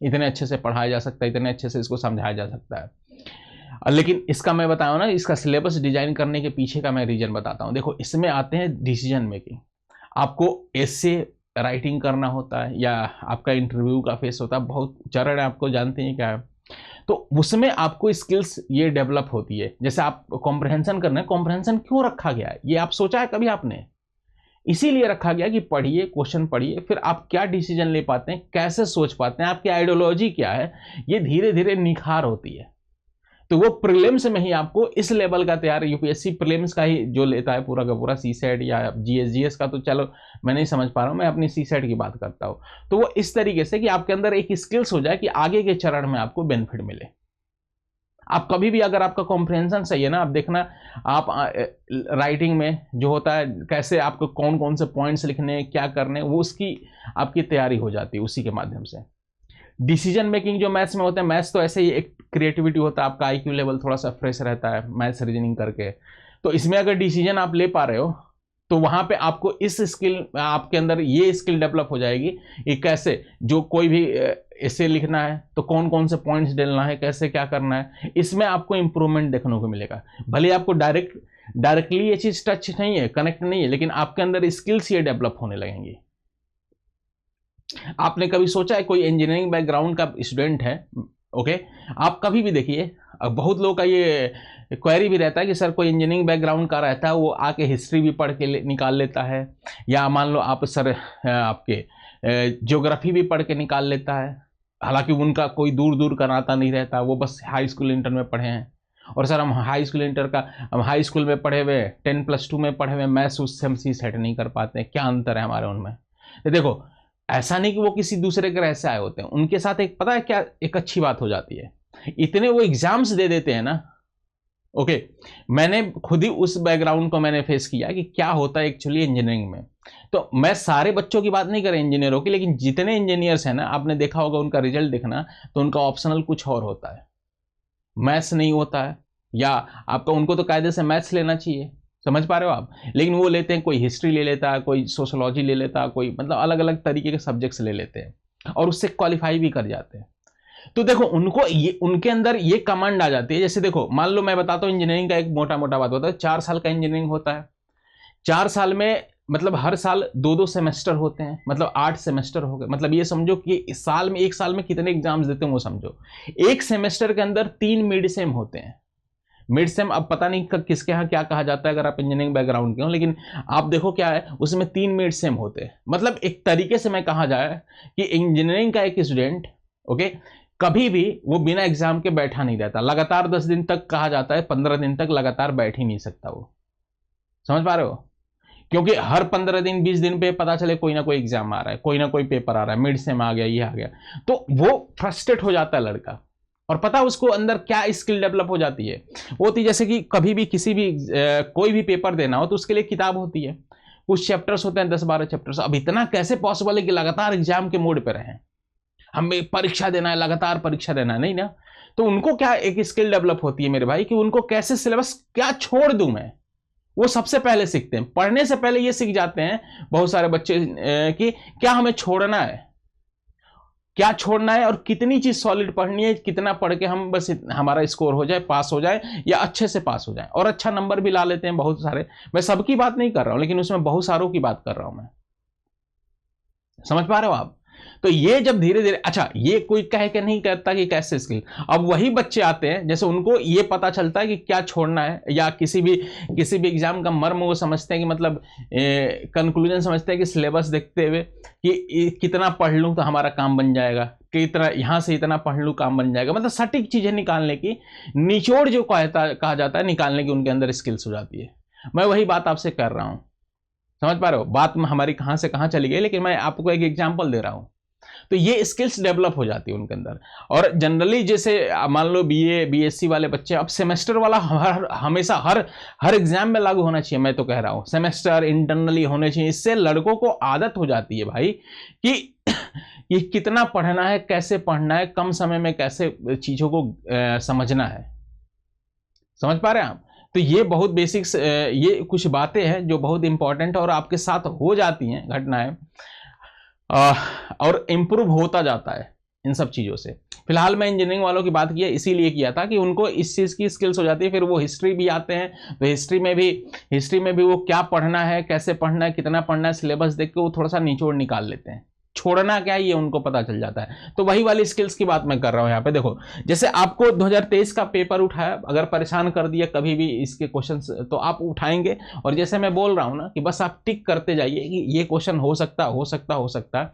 इतने अच्छे से पढ़ाया जा सकता है, इतने अच्छे से इसको समझाया जा सकता है। लेकिन इसका मैं बताऊँ ना, इसका सिलेबस डिजाइन करने के पीछे का मैं रीजन बताता हूँ। देखो इसमें आते हैं डिसीजन मेकिंग, आपको एसे राइटिंग करना होता है या आपका इंटरव्यू का फेस होता है, बहुत चरण है, आपको जानते हैं क्या है। तो उसमें आपको स्किल्स ये डेवलप होती है। जैसे आप कॉम्प्रहेंशन करना है, कॉम्प्रहेंशन क्यों रखा गया है ये आप सोचा है कभी आपने? इसीलिए रखा गया कि पढ़िए, क्वेश्चन पढ़िए, फिर आप क्या डिसीजन ले पाते हैं, कैसे सोच पाते हैं, आपकी आइडियोलॉजी क्या है, ये धीरे धीरे निखार होती है। तो वो प्रीलिम्स में ही आपको इस लेवल का तैयार, यूपीएससी प्रीलिम्स का ही जो लेता है पूरा का पूरा, सीसेट या जीएस का तो चलो मैं नहीं समझ पा रहा हूँ, मैं अपनी सीसेट की बात करता हूँ। तो वो इस तरीके से कि आपके अंदर एक स्किल्स हो जाए कि आगे के चरण में आपको बेनिफिट मिले। आप कभी भी अगर आपका कॉम्प्रिहेंशन सही है ना, आप देखना आप राइटिंग में जो होता है कैसे आपको कौन कौन से पॉइंट्स लिखने, क्या करने, वो उसकी आपकी तैयारी हो जाती है उसी के माध्यम से। डिसीजन मेकिंग जो मैथ्स में होता है, मैथ्स तो ऐसे ही एक क्रिएटिविटी होता है, आपका आईक्यू लेवल थोड़ा सा फ्रेश रहता है मैथ्स रीजनिंग करके। तो इसमें अगर डिसीजन आप ले पा रहे हो तो वहां पे आपको इस स्किल, आपके अंदर ये स्किल डेवलप हो जाएगी कि कैसे जो कोई भी ऐसे लिखना है तो कौन कौन से पॉइंट्स डालना है, कैसे क्या करना है, इसमें आपको इंप्रूवमेंट देखने को मिलेगा। भले आपको डायरेक्टली ये चीज टच नहीं है, कनेक्ट नहीं है, लेकिन आपके अंदर स्किल्स ये डेवलप होने लगेंगी। आपने कभी सोचा है, कोई इंजीनियरिंग बैकग्राउंड का स्टूडेंट है, ओके, आप कभी भी देखिए, बहुत लोगों का ये क्वेरी भी रहता है कि सर कोई इंजीनियरिंग बैकग्राउंड का रहता है वो आके हिस्ट्री भी पढ़ के निकाल लेता है, या मान लो आप सर आपके ज्योग्राफी भी पढ़ के निकाल लेता है, हालांकि उनका कोई दूर दूर का नाता नहीं रहता, वो बस हाई स्कूल इंटर में पढ़े हैं। और सर हम हाई स्कूल में पढ़े हुए 10+2 में पढ़े हुए मैथ्स उससे हम सीसेट नहीं कर पाते हैं, क्या अंतर है हमारे उनमें? तो देखो ऐसा नहीं कि वो किसी दूसरे ग्रह से आए होते हैं, उनके साथ एक पता है क्या एक अच्छी बात हो जाती है, इतने वो एग्जाम्स दे देते हैं ना। ओके, मैंने खुद ही उस बैकग्राउंड को मैंने फेस किया कि क्या होता है एक्चुअली इंजीनियरिंग में। तो मैं सारे बच्चों की बात नहीं कर रहा इंजीनियरों की, लेकिन जितने इंजीनियर्स हैं ना, आपने देखा होगा उनका रिजल्ट देखना तो उनका ऑप्शनल कुछ और होता है, मैथ्स नहीं होता है, या आपका उनको तो कायदे से मैथ्स लेना चाहिए, समझ पा रहे हो आप, लेकिन वो लेते हैं, कोई हिस्ट्री ले लेता है, कोई सोशोलॉजी ले लेता है, कोई मतलब अलग अलग तरीके के सब्जेक्ट्स ले लेते हैं और उससे क्वालिफाई भी कर जाते हैं। तो देखो उनको ये उनके अंदर ये कमांड आ जाती है। जैसे देखो मान लो मैं बताता हूँ इंजीनियरिंग का एक मोटा मोटा बात होता है, 4 साल का इंजीनियरिंग होता है, 4 साल में मतलब हर साल 2-2 सेमेस्टर होते हैं, मतलब 8 सेमेस्टर हो गए। मतलब ये समझो कि इस साल में, एक साल में कितने एग्जाम्स देते हैं वो समझो। एक सेमेस्टर के अंदर 3 मिड सेम होते हैं। मिड सेम अब पता नहीं किसके यहाँ क्या कहा जाता है अगर आप इंजीनियरिंग बैकग्राउंड के हो, लेकिन आप देखो क्या है उसमें 3 मिड सेम होते हैं। मतलब एक तरीके से मैं कहा जाए कि इंजीनियरिंग का एक स्टूडेंट ओके कभी भी वो बिना एग्जाम के बैठा नहीं रहता, लगातार 10 दिन तक, कहा जाता है 15 दिन तक लगातार बैठ ही नहीं सकता वो, समझ पा रहे हो? क्योंकि हर 15 दिन 20 दिन पे पता चले कोई ना कोई एग्जाम आ रहा है, कोई ना कोई पेपर आ रहा है, मिड सेम आ गया, ये आ गया, तो वो फ्रस्ट्रेट हो जाता है लड़का। और पता है उसको अंदर क्या स्किल डेवलप हो जाती है, वो होती जैसे कि कभी भी किसी भी कोई भी पेपर देना हो तो उसके लिए किताब होती है, कुछ चैप्टर्स होते हैं 10-12 चैप्टर्स। अब इतना कैसे पॉसिबल है कि लगातार एग्जाम के मोड पे रहें, हमें परीक्षा देना है, लगातार परीक्षा देना है, नहीं ना। तो उनको क्या एक स्किल डेवलप होती है मेरे भाई कि उनको कैसे सिलेबस क्या छोड़ दूं मैं, वो सबसे पहले सीखते हैं। पढ़ने से पहले ये सीख जाते हैं बहुत सारे बच्चे कि क्या हमें छोड़ना है, क्या छोड़ना है, और कितनी चीज सॉलिड पढ़नी है, कितना पढ़ के हम बस हमारा स्कोर हो जाए, पास हो जाए, या अच्छे से पास हो जाए और अच्छा नंबर भी ला लेते हैं बहुत सारे। मैं सबकी बात नहीं कर रहा हूं, लेकिन उसमें बहुत सारों की बात कर रहा हूं मैं, समझ पा रहे हो आप? तो ये जब धीरे धीरे, अच्छा ये कोई कह के नहीं कहता कि कैसे स्किल, अब वही बच्चे आते हैं जैसे उनको ये पता चलता है कि क्या छोड़ना है, या किसी भी एग्जाम का मर्म वो समझते हैं कि मतलब कंक्लूजन समझते हैं कि सिलेबस देखते हुए कि कितना पढ़ लूँ तो हमारा काम बन जाएगा, कि इतना यहाँ से इतना पढ़ लूँ काम बन जाएगा, मतलब सटीक चीजें निकालने की, निचोड़ जो कहा जाता है निकालने की उनके अंदर स्किल्स हो जाती है। मैं वही बात आपसे कर रहा हूँ, समझ पा रहे हो? बात हमारी कहाँ से कहाँ चली गई, लेकिन मैं आपको एक एग्जाम्पल दे रहा हूँ। तो ये स्किल्स डेवलप हो जाती है उनके अंदर। और जनरली जैसे मान लो बीए बीएससी वाले बच्चे, अब सेमेस्टर वाला हमेशा हर एग्जाम में लागू होना चाहिए, मैं तो कह रहा हूं सेमेस्टर इंटरनली होने चाहिए। इससे लड़कों को आदत हो जाती है भाई कि कि कितना पढ़ना है, कैसे पढ़ना है, कम समय में कैसे चीज़ों को समझना है। समझ पा रहे हैं आप? तो ये बहुत बेसिक्स, ये कुछ बातें हैं जो बहुत इंपॉर्टेंट और आपके साथ हो जाती हैं घटनाएं, और इम्प्रूव होता जाता है इन सब चीज़ों से। फिलहाल मैं इंजीनियरिंग वालों की बात किया इसीलिए किया था कि उनको इस चीज़ की स्किल्स हो जाती है, फिर वो हिस्ट्री भी आते हैं तो हिस्ट्री में भी वो क्या पढ़ना है, कैसे पढ़ना है, कितना पढ़ना है, सिलेबस देख के वो थोड़ा सा निचोड़ निकाल लेते हैं, छोड़ना क्या है ये उनको पता चल जाता है। तो वही वाली स्किल्स की बात मैं कर रहा हूं यहाँ पे। देखो जैसे आपको 2023 का पेपर उठाया, अगर परेशान कर दिया कभी भी इसके क्वेश्चंस, तो आप उठाएंगे और जैसे मैं बोल रहा हूं ना कि बस आप टिक करते जाइए कि ये क्वेश्चन हो सकता है।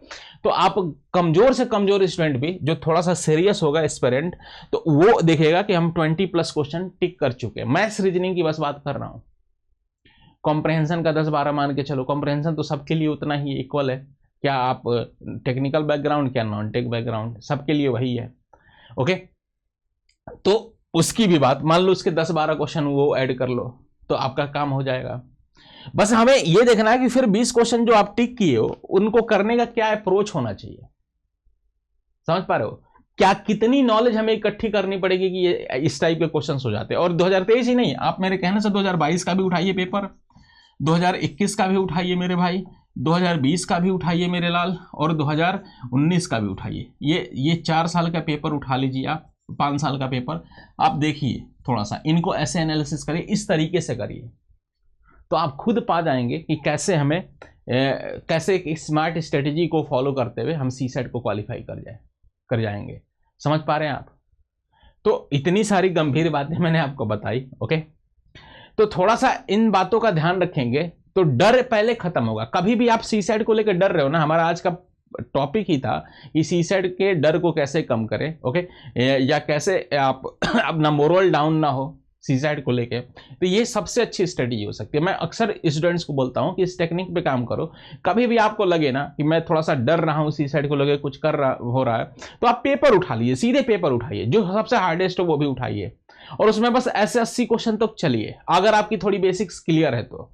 तो आप कमजोर से कमजोर स्टूडेंट भी जो थोड़ा सा सीरियस होगा एस्पिरेंट, तो वो देखेगा कि हम 20+ क्वेश्चन टिक कर चुके हैं। मैथ्स रीजनिंग की बस बात कर रहा हूं, कॉम्प्रहेंशन का 10-12 मान के चलो, कॉम्प्रहेंशन तो सबके लिए उतना ही इक्वल है, क्या आप टेक्निकल बैकग्राउंड क्या नॉन टेक बैकग्राउंड, सबके लिए वही है। ओके, तो उसकी भी बात मान लो, उसके 10-12 क्वेश्चन वो ऐड कर लो तो आपका काम हो जाएगा। बस हमें ये देखना है कि फिर 20 क्वेश्चन जो आप टिक किए हो उनको करने का क्या अप्रोच होना चाहिए। समझ पा रहे हो? क्या कितनी नॉलेज हमें इकट्ठी करनी पड़ेगी कि ये इस टाइप के क्वेश्चंस हो जाते हैं। और 2023 ही नहीं, आप मेरे कहने से 2022 का भी उठाइए पेपर, 2021 का भी उठाइए मेरे भाई, 2020 का भी उठाइए मेरे लाल, और 2019 का भी उठाइए। ये 4 साल का पेपर उठा लीजिए आप, 5 साल का पेपर आप देखिए, थोड़ा सा इनको ऐसे एनालिसिस करिए, इस तरीके से करिए, तो आप खुद पा जाएंगे कि कैसे हमें कैसे एक स्मार्ट स्ट्रेटेजी को फॉलो करते हुए हम CSET को क्वालिफाई कर जाएंगे। समझ पा रहे हैं आप? तो इतनी सारी गंभीर बातें मैंने आपको बताई। ओके, तो थोड़ा सा इन बातों का ध्यान रखेंगे तो डर पहले खत्म होगा। कभी भी आप CSET को लेकर डर रहे हो ना, हमारा आज का टॉपिक ही था कि CSET के डर को कैसे कम करें। ओके, या कैसे आप अपना मोरल डाउन ना हो CSET को लेके, तो ये सबसे अच्छी स्ट्रेटेजी हो सकती है। मैं अक्सर स्टूडेंट्स को बोलता हूँ कि इस टेक्निक पे काम करो। कभी भी आपको लगे ना कि मैं थोड़ा सा डर रहा हूँ, CSET को लगे कुछ हो रहा है, तो आप पेपर उठा लीजिए, सीधे पेपर उठाइए, जो सबसे हार्डेस्ट हो वो भी उठाइए, और उसमें बस ऐसे 80 क्वेश्चन तक चलिए। अगर आपकी थोड़ी बेसिक्स क्लियर है तो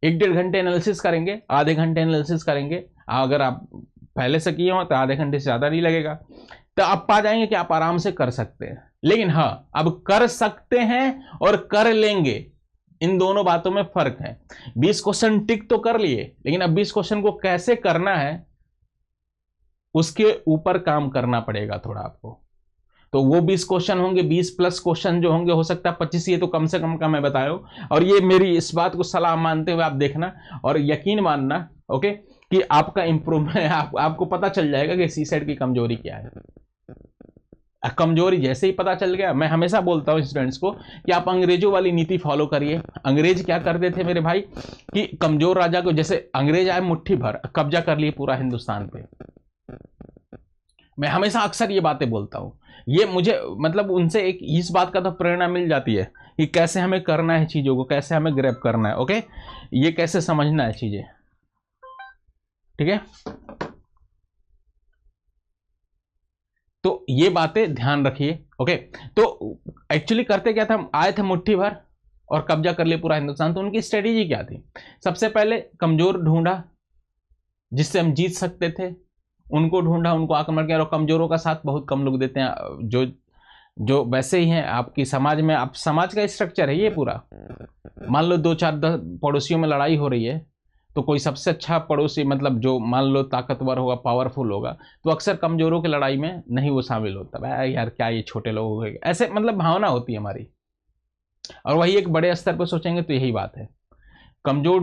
1-1.5 घंटे एनालिसिस करेंगे, आधे घंटे एनालिसिस करेंगे। अगर आप पहले से किए हो तो आधे घंटे से ज़्यादा नहीं लगेगा, तो आप पा जाएंगे कि आप आराम से कर सकते हैं। लेकिन हाँ, अब कर सकते हैं और कर लेंगे, इन दोनों बातों में फर्क है। 20 क्वेश्चन टिक तो कर लिए, लेकिन अब 20 क्वेश्चन को कैसे करना है उसके ऊपर काम करना पड़ेगा थोड़ा आपको। तो वो 20 क्वेश्चन होंगे, 20+ क्वेश्चन जो होंगे, हो सकता है 25, ये तो कम से कम का मैं बताया हूं। और ये मेरी इस बात को सलाह मानते हुए आप देखना और यकीन मानना, ओके, कि आपका इंप्रूवमेंट आपको पता चल जाएगा कि CSET की कमजोरी क्या है। कमजोरी जैसे ही पता चल गया, मैं हमेशा बोलता हूँ स्टूडेंट्स को कि आप अंग्रेजों वाली नीति फॉलो करिए। अंग्रेज क्या करते थे मेरे भाई कि कमजोर राजा को, जैसे अंग्रेज आए मुट्ठी भर कब्जा कर लिए पूरा हिंदुस्तान पे। मैं हमेशा अक्सर ये बातें बोलता हूँ, ये मुझे मतलब उनसे एक इस बात का तो प्रेरणा मिल जाती है कि कैसे हमें करना है चीज़ों को, कैसे हमें ग्रैब करना है। ओके, ये कैसे समझना है चीज़ें, ठीक है। तो ये बातें ध्यान रखिए। ओके, तो एक्चुअली करते क्या था, आए थे मुट्ठी भर और कब्जा कर लिए पूरा हिंदुस्तान। तो उनकी स्ट्रेटेजी क्या थी? सबसे पहले कमजोर ढूंढा जिससे हम जीत सकते थे, उनको ढूंढा, उनको आक्रमण किया। और कमजोरों का साथ बहुत कम लोग देते हैं, जो वैसे ही हैं आपकी समाज में। आप समाज का स्ट्रक्चर है ये पूरा। मान लो 2-4 पड़ोसियों में लड़ाई हो रही है, तो कोई सबसे अच्छा पड़ोसी, मतलब जो मान लो ताकतवर होगा, पावरफुल होगा, तो अक्सर कमजोरों की लड़ाई में नहीं वो शामिल होता। भाई यार क्या ये छोटे लोग हो गए, ऐसे मतलब भावना होती है हमारी। और वही एक बड़े स्तर पर सोचेंगे तो यही बात है। कमजोर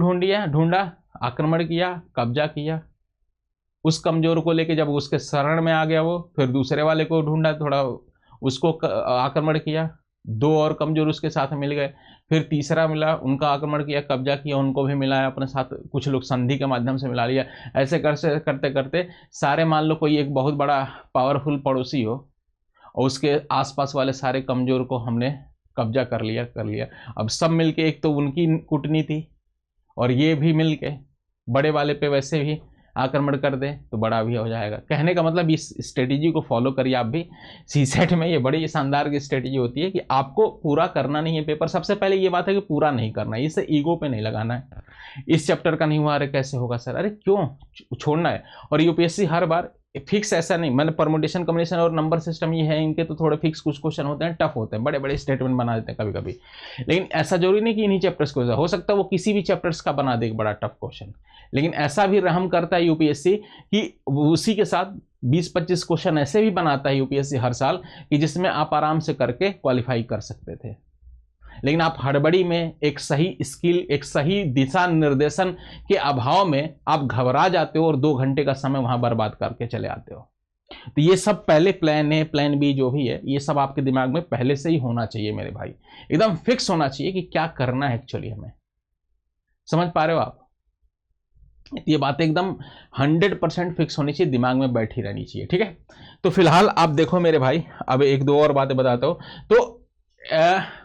ढूंढा, आक्रमण किया, कब्जा किया। उस कमजोर को लेके जब उसके शरण में आ गया वो, फिर दूसरे वाले को ढूंढा, थोड़ा उसको आक्रमण किया। 2 और कमजोर उसके साथ मिल गए, फिर तीसरा मिला, उनका आक्रमण किया, कब्जा किया, उनको भी मिलाया अपने साथ, कुछ लोग संधि के माध्यम से मिला लिया। ऐसे करते करते सारे, मान लो कोई एक बहुत बड़ा पावरफुल पड़ोसी हो और उसके आसपास वाले सारे कमजोर को हमने कब्जा कर लिया। अब सब मिलके, एक तो उनकी कूटनीति और ये भी मिलके बड़े वाले पे वैसे भी आक्रमण कर दे तो बड़ा भी हो जाएगा। कहने का मतलब इस स्ट्रेटेजी को फॉलो करिए आप भी। सीसेट में ये बड़ी शानदार की स्ट्रेटेजी होती है कि आपको पूरा करना नहीं है पेपर। सबसे पहले ये बात है कि पूरा नहीं करना है, इसे ईगो पे नहीं लगाना है। इस चैप्टर का नहीं हुआ, अरे कैसे होगा सर, अरे क्यों छोड़ना है। और यूपीएससी हर बार फिक्स ऐसा नहीं, मतलब परमुटेशन कॉम्बिनेशन और नंबर सिस्टम ये है, इनके तो थोड़े फिक्स कुछ क्वेश्चन होते हैं, टफ होते हैं, बड़े बड़े स्टेटमेंट बना देते हैं कभी कभी। लेकिन ऐसा जरूरी नहीं कि इन्हीं चैप्टर्स को, हो सकता है वो किसी भी चैप्टर्स का बना दे एक बड़ा टफ क्वेश्चन। लेकिन ऐसा भी रहम करता है यूपीएससी कि उसी के साथ 20-25 क्वेश्चन ऐसे भी बनाता है यूपीएससी हर साल कि जिसमें आप आराम से करके क्वालिफाई कर सकते थे। लेकिन आप हड़बड़ी में, एक सही स्किल, एक सही दिशा निर्देशन के अभाव में आप घबरा जाते हो और 2 घंटे का समय वहां बर्बाद करके चले आते हो। तो ये सब पहले प्लान ए, प्लान बी जो भी है, ये सब आपके दिमाग में पहले से ही होना चाहिए मेरे भाई। एकदम फिक्स होना चाहिए कि क्या करना है एक्चुअली हमें। समझ पा रहे हो आप? ये बात एकदम 100% फिक्स होनी चाहिए, दिमाग में बैठी रहनी चाहिए, ठीक है। तो फिलहाल आप देखो मेरे भाई, अब 1-2 और बातें बताता हूं। तो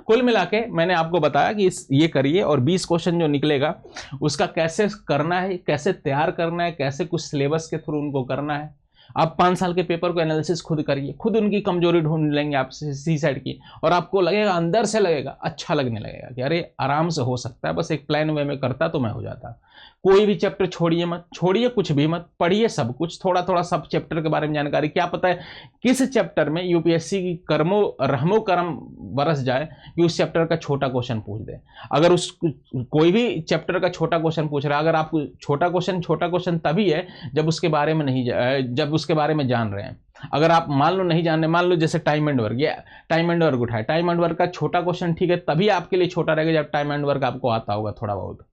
कुल मिला के मैंने आपको बताया कि ये करिए, और 20 क्वेश्चन जो निकलेगा उसका कैसे करना है, कैसे तैयार करना है, कैसे कुछ सिलेबस के थ्रू उनको करना है। आप 5 साल के पेपर को एनालिसिस खुद करिए, खुद उनकी कमजोरी ढूंढ लेंगे आप सी साइड की, और आपको लगेगा, अंदर से लगेगा, अच्छा लगने लगेगा कि अरे आराम से हो सकता है, बस एक प्लान वे में करता तो मैं हो जाता। कोई भी चैप्टर छोड़िए मत, छोड़िए कुछ भी मत, पढ़िए सब कुछ, थोड़ा थोड़ा सब चैप्टर के बारे में जानकारी। क्या पता है किस चैप्टर में यूपीएससी की रहमो करम बरस जाए कि उस चैप्टर का छोटा क्वेश्चन पूछ दे। अगर उस कोई भी चैप्टर का छोटा क्वेश्चन पूछ रहा है, अगर आप छोटा क्वेश्चन तभी है जब उसके बारे में नहीं, जब उसके बारे में जान रहे हैं। अगर आप मान लो नहीं जानने, मान लो जैसे टाइम एंड वर्क, या टाइम एंड वर्क उठाए, टाइम एंड वर्क का छोटा क्वेश्चन ठीक है, तभी आपके लिए छोटा रहेगा जब टाइम एंड वर्क आपको आता होगा थोड़ा बहुत।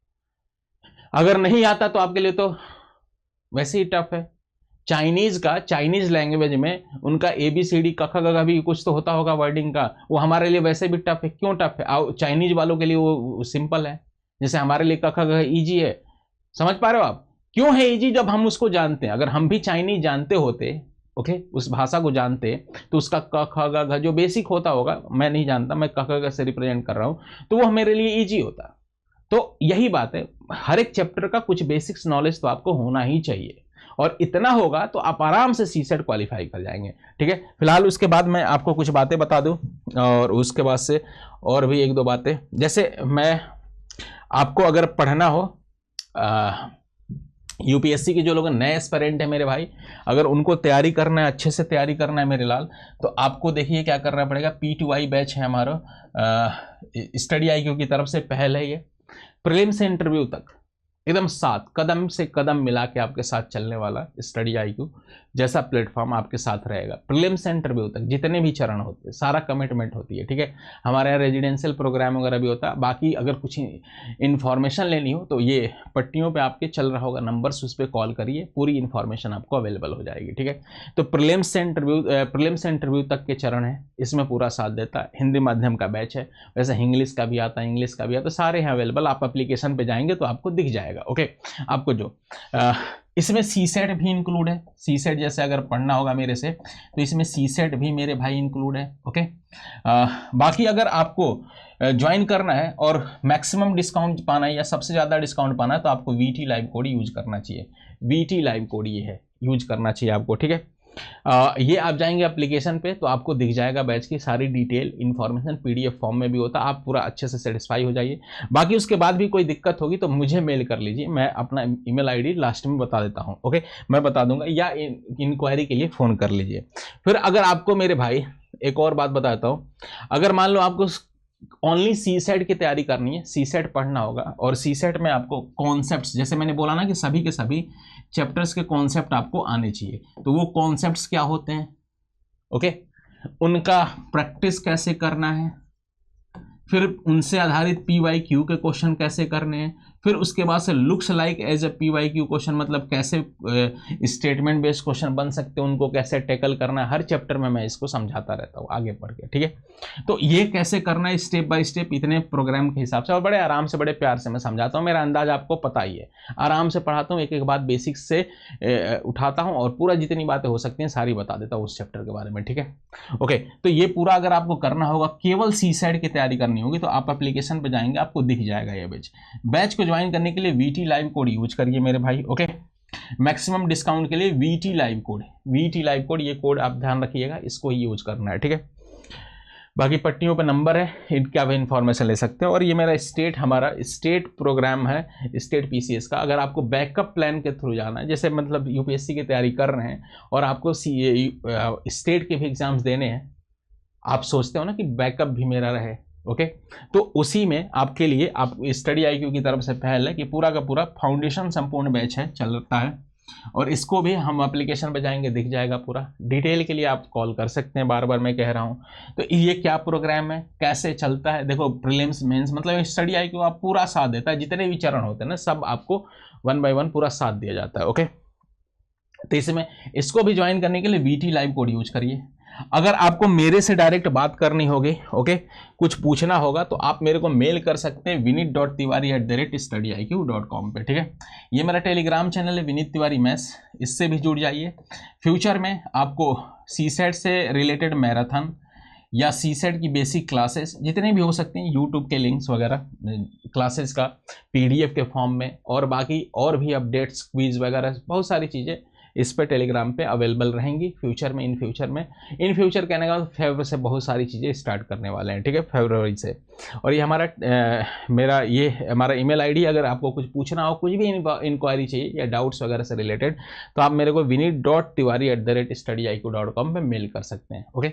अगर नहीं आता तो आपके लिए तो वैसे ही टफ है। चाइनीज लैंग्वेज में उनका ABCD क ख ग भी कुछ तो होता होगा वर्डिंग का, वो हमारे लिए वैसे भी टफ है। क्यों टफ है? चाइनीज वालों के लिए वो सिंपल है, जैसे हमारे लिए क ख ग ईजी है। समझ पा रहे हो आप? क्यों है ईजी? जब हम उसको जानते हैं। अगर हम भी चाइनीज जानते होते, ओके, उस भाषा को जानते, तो उसका क ख ग जो बेसिक होता होगा, मैं नहीं जानता, मैं क ख ग से रिप्रेजेंट कर रहा हूं, तो वो मेरे लिए ईजी होता। तो यही बात है, हर एक चैप्टर का कुछ बेसिक्स नॉलेज तो आपको होना ही चाहिए, और इतना होगा तो आप आराम से सीसेट क्वालिफाई कर जाएंगे, ठीक है। फिलहाल उसके बाद मैं आपको कुछ बातें बता दूं, और उसके बाद से और भी 1-2 बातें। जैसे मैं आपको अगर पढ़ना हो, यूपीएससी के जो लोग नए एस्पिरेंट है मेरे भाई, अगर उनको तैयारी करना है, अच्छे से तैयारी करना है मेरे लाल, तो आपको देखिए क्या करना पड़ेगा। P2I बैच है हमारा, स्टडी IQ की तरफ से पहल है ये। प्रीलिम से इंटरव्यू तक एकदम साथ कदम से कदम मिला के आपके साथ चलने वाला स्टडी IQ जैसा प्लेटफॉर्म आपके साथ रहेगा। प्रीलिम से इंटरव्यू तक जितने भी चरण होते हैं, सारा कमिटमेंट होती है, ठीक है। हमारे यहाँ रेजिडेंशियल प्रोग्राम वगैरह भी होता है। बाकी अगर कुछ इन्फॉर्मेशन लेनी हो तो ये पट्टियों पे आपके चल रहा होगा नंबर्स, उस पर कॉल करिए, पूरी इन्फॉर्मेशन आपको अवेलेबल हो जाएगी, ठीक है। तो प्रीलिम से इंटरव्यू तक के चरण है, इसमें पूरा साथ देता है। हिंदी माध्यम का बैच है, वैसे इंग्लिश का भी आता है, इंग्लिश का भी आता है, सारे हैं अवेलेबल। आप एप्लीकेशन पे जाएंगे तो आपको दिख जाएगा, ओके। आपको जो इसमें सीसेट भी इंक्लूड है। सीसेट जैसे अगर पढ़ना होगा मेरे से, तो इसमें सीसेट भी मेरे भाई इंक्लूड है, ओके। बाकी अगर आपको ज्वाइन करना है और मैक्सिमम डिस्काउंट पाना है या सबसे ज़्यादा डिस्काउंट पाना है, तो आपको VT लाइव कोड यूज करना चाहिए। VT लाइव कोड ये है, यूज करना चाहिए आपको, ठीक है। ये आप जाएंगे एप्लीकेशन पे तो आपको दिख जाएगा बैच की सारी डिटेल इन्फॉर्मेशन, PDF फॉर्म में भी होता है। आप पूरा अच्छे से सेटिस्फाई हो जाइए। बाकी उसके बाद भी कोई दिक्कत होगी तो मुझे मेल कर लीजिए, मैं अपना ईमेल ID लास्ट में बता देता हूँ, ओके, मैं बता दूंगा, या इंक्वायरी के लिए फ़ोन कर लीजिए। फिर अगर आपको मेरे भाई एक और बात बताता हूँ, अगर मान लो आपको ओनली सीसेट की तैयारी करनी है, सीसेट पढ़ना होगा, और सीसेट में आपको कॉन्सेप्ट्स, जैसे मैंने बोला ना कि सभी के सभी चैप्टर्स के कॉन्सेप्ट आपको आने चाहिए, तो वो कॉन्सेप्ट्स क्या होते हैं, ओके, उनका प्रैक्टिस कैसे करना है, फिर उनसे आधारित PYQ के क्वेश्चन कैसे करने हैं, फिर उसके बाद से looks like as a PYQ question, मतलब कैसे स्टेटमेंट बेस्ड क्वेश्चन बन सकते हैं, उनको कैसे टैकल करना है। हर चैप्टर में मैं इसको समझाता रहता हूँ आगे बढ़ के, ठीक है। तो ये कैसे करना है स्टेप बाय स्टेप, इतने प्रोग्राम के हिसाब से, और बड़े आराम से बड़े प्यार से मैं समझाता हूँ। मेरा अंदाज आपको पता ही है, आराम से पढ़ाता हूँ, एक एक बात बेसिक्स से उठाता हूँ और पूरा जितनी बातें हो सकती हैं सारी बता देता हूँ उस चैप्टर के बारे में, ठीक है, ओके। तो ये पूरा अगर आपको करना होगा, केवल सीसेट की तैयारी करनी होगी, तो आप एप्लीकेशन पे जाएंगे, आपको दिख जाएगा ये बैच को ज्वाइन करने के लिए VT लाइव कोड यूज करिए मेरे भाई, ओके। मैक्सिमम डिस्काउंट के लिए VT लाइव कोड, ये कोड आप ध्यान रखिएगा, इसको ही यूज करना है, ठीक है। बाकी पट्टियों पे नंबर है, इनका भी इंफॉर्मेशन ले सकते हैं। और ये मेरा हमारा स्टेट प्रोग्राम है, स्टेट PCS का। अगर आपको बैकअप प्लान के थ्रू जाना है, जैसे मतलब UPSC की तैयारी कर रहे हैं और आपको स्टेट के भी एग्जाम्स देने हैं, आप सोचते हो ना कि बैकअप भी मेरा रहे, ओके, तो उसी में आपके लिए आप स्टडी IQ की तरफ से पहल है कि पूरा का पूरा फाउंडेशन संपूर्ण बैच है, चलता है, और इसको भी हम एप्लीकेशन पे जाएंगे, दिख जाएगा पूरा। डिटेल के लिए आप कॉल कर सकते हैं, बार बार मैं कह रहा हूँ। तो ये क्या प्रोग्राम है, कैसे चलता है, देखो प्रीलिम्स मेंस मतलब स्टडी IQ आप पूरा साथ देता है, जितने भी चरण होते हैं ना सब आपको 1 by 1 पूरा साथ दिया जाता है, ओके। तो इसमें इसको भी ज्वाइन करने के लिए VT लाइव कोड यूज करिए। अगर आपको मेरे से डायरेक्ट बात करनी होगी, ओके, कुछ पूछना होगा, तो आप मेरे को मेल कर सकते हैं vinit.tiwari@studiiq.com पे, ठीक है। ये मेरा टेलीग्राम चैनल है विनीत तिवारी मैथ्स, इससे भी जुड़ जाइए। फ्यूचर में आपको CSET से रिलेटेड मैराथन या CSET की बेसिक क्लासेस जितने भी हो सकते हैं, यूट्यूब के लिंक्स वगैरह क्लासेस का PDF के फॉर्म में, और बाकी और भी अपडेट्स, क्विज वगैरह बहुत सारी चीज़ें इस पर टेलीग्राम पे अवेलेबल रहेंगी फ्यूचर में। इन फ्यूचर कहने का फेब्रुअरी से बहुत सारी चीज़ें स्टार्ट करने वाले हैं, ठीक है, फरवरी से। और ये हमारा ईमेल ID, अगर आपको कुछ पूछना हो, कुछ भी इंक्वायरी चाहिए या डाउट्स वगैरह से रिलेटेड, तो आप मेरे को vinit.tiwari@studiiq.com पे मेल कर सकते हैं, ओके।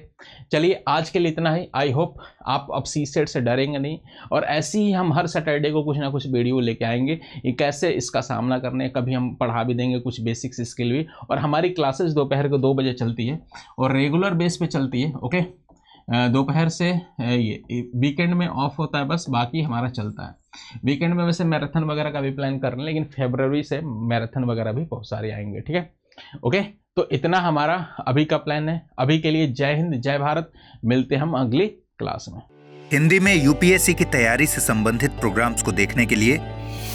चलिए आज के लिए इतना ही। आई होप आप अब CSET से डरेंगे नहीं, और ऐसे ही हम हर सैटरडे को कुछ ना कुछ वीडियो लेके आएंगे, ये कैसे इसका सामना करने, कभी हम पढ़ा भी देंगे कुछ बेसिक्स स्किल भी। और हमारी क्लासेस दोपहर को 2 बजे चलती है और रेगुलर बेस पे चलती है, ओके। दोपहर से ये वीकेंड में ऑफ होता है बस, बाकी हमारा चलता है। वीकेंड में वैसे मैराथन वगैरह का भी प्लान कर रहे हैं, लेकिन फरवरी से मैराथन वगैरह भी बहुत सारे आएंगे, ठीक है, ओके। तो इतना हमारा अभी का प्लान है। अभी के लिए जय हिंद, जय भारत, मिलते हम अगली क्लास में। हिंदी में UPSC की तैयारी से संबंधित प्रोग्राम्स को देखने के लिए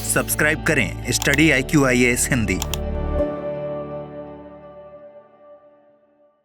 सब्सक्राइब करें स्टडी IQ IAS हिंदी।